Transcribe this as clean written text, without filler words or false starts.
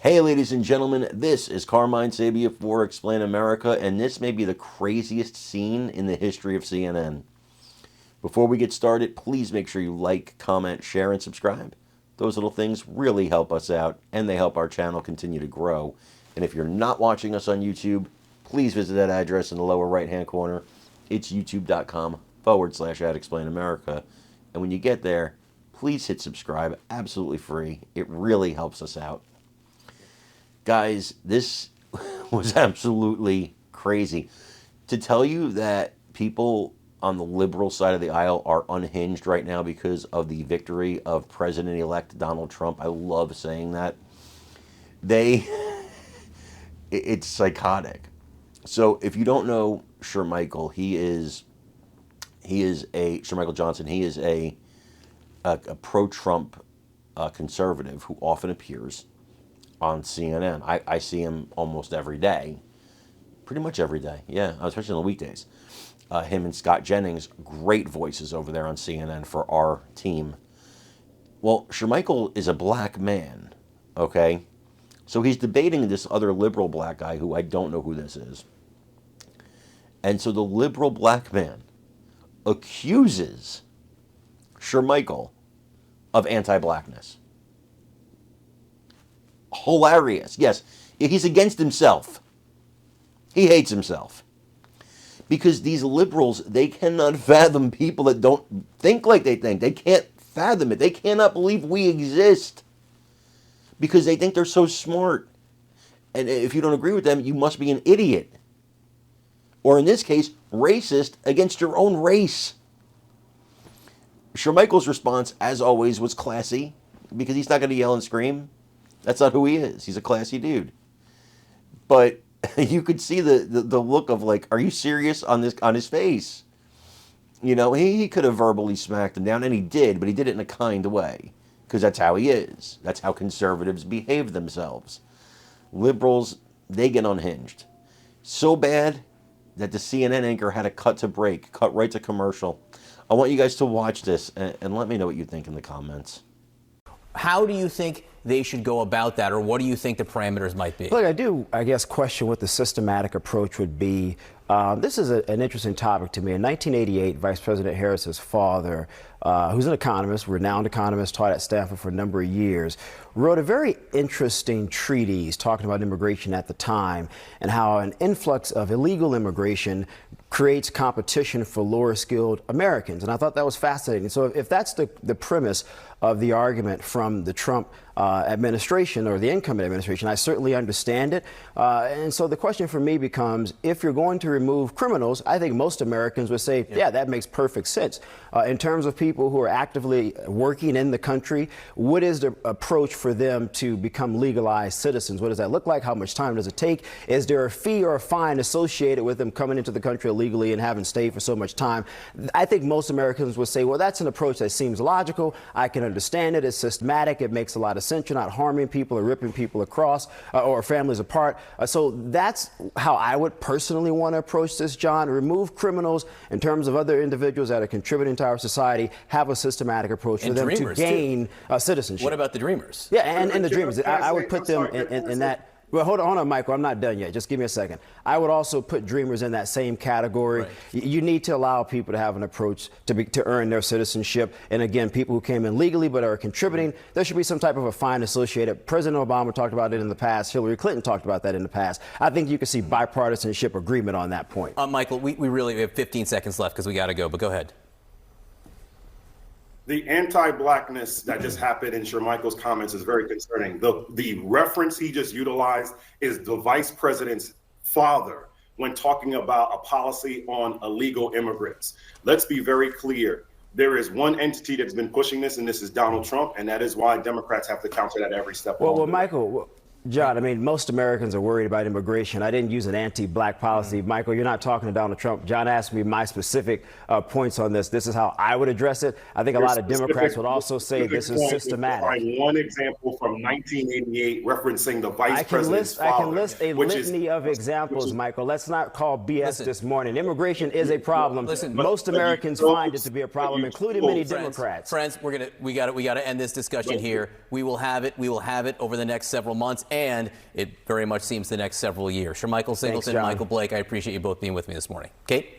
Hey, ladies and gentlemen, this is Carmine Sabia for Explain America, and this may be the craziest scene in the history of CNN. Before we get started, please make sure you like, comment, share, and subscribe. Those little things really help us out, and they help our channel continue to grow. And if you're not watching us on YouTube, please visit that address in the lower right-hand corner. It's youtube.com/@explainamerica. And when you get there, please hit subscribe, absolutely free. It really helps us out. Guys, this was absolutely crazy. To tell you that people on the liberal side of the aisle are unhinged right now because of the victory of President-elect Donald Trump, I love saying that. It's psychotic. So if you don't know Shermichael, Shermichael Johnson. He is a pro-Trump conservative who often appears on CNN. I see him almost every day, pretty much every day. Yeah, especially on the weekdays. Him and Scott Jennings, great voices over there on CNN for our team. Well, Shermichael is a black man, okay? So he's debating this other liberal black guy who I don't know who this is. And so the liberal black man accuses Shermichael of anti-blackness. Hilarious. Yes, he's against himself. He hates himself. Because these liberals, they cannot fathom people that don't think like they think. They can't fathom it. They cannot believe we exist. Because they think they're so smart. And if you don't agree with them, you must be an idiot. Or in this case, racist against your own race. Shermichael's response, as always, was classy. Because he's not going to yell and scream. That's not who he is. He's a classy dude. But you could see the look of like, are you serious on his face? You know, he could have verbally smacked him down, and he did, but he did it in a kind way. Because that's how he is. That's how conservatives behave themselves. Liberals, they get unhinged. So bad that the CNN anchor had to cut right to commercial. I want you guys to watch this and let me know what you think in the comments. How do you think they should go about that, or what do you think the parameters might be? Look, I guess, question what the systematic approach would be. This is an interesting topic to me. In 1988, Vice President Harris's father, who's an economist, renowned economist, taught at Stanford for a number of years, wrote a very interesting treatise talking about immigration at the time and how an influx of illegal immigration creates competition for lower skilled Americans. And I thought that was fascinating. So if that's the premise of the argument from the Trump administration or the incumbent administration, I certainly understand it. And so the question for me becomes, if you're going to remove criminals, I think most Americans would say, yeah, that makes perfect sense. In terms of people who are actively working in the country, what is the approach for them to become legalized citizens? What does that look like? How much time does it take? Is there a fee or a fine associated with them coming into the country illegally and having stayed for so much time? I think most Americans would say, well, that's an approach that seems logical. I can understand it. It's systematic. It makes a lot of sense. You're not harming people or ripping people across or families apart. So that's how I would personally want to approach this, John. Remove criminals in terms of other individuals that are contributing to our society. Have a systematic approach for them to gain citizenship. What about the Dreamers? Yeah, and the Dreamers. I would put them in that. Well, hold on, Michael. I'm not done yet. Just give me a second. I would also put Dreamers in that same category. Right. You need to allow people to have an approach to earn their citizenship. And again, people who came in legally but are contributing, there should be some type of a fine associated. President Obama talked about it in the past. Hillary Clinton talked about that in the past. I think you can see bipartisanship agreement on that point. Michael, we really have 15 seconds left because we got to go, but go ahead. The anti-blackness that just happened in Shermichael's comments is very concerning. The reference he just utilized is the vice president's father when talking about a policy on illegal immigrants. Let's be very clear. There is one entity that's been pushing this, and this is Donald Trump, and that is why Democrats have to counter that every step. Well, Michael, John, I mean, most Americans are worried about immigration. I didn't use an anti-black policy. Michael, you're not talking to Donald Trump. John asked me my specific points on this. This is how I would address it. I think a lot of Democrats would also say this is systematic. Find one example from 1988 referencing the vice president's father. I can list a litany of examples, Michael. Let's not call BS this morning. Immigration is a problem. Most Americans find it to be a problem, including many Democrats. Friends, we got to end this discussion here. We will have it over the next several months. and it very much seems the next several years. Shermichael Singleton, John. Michael Blake, I appreciate you both being with me this morning. Kate?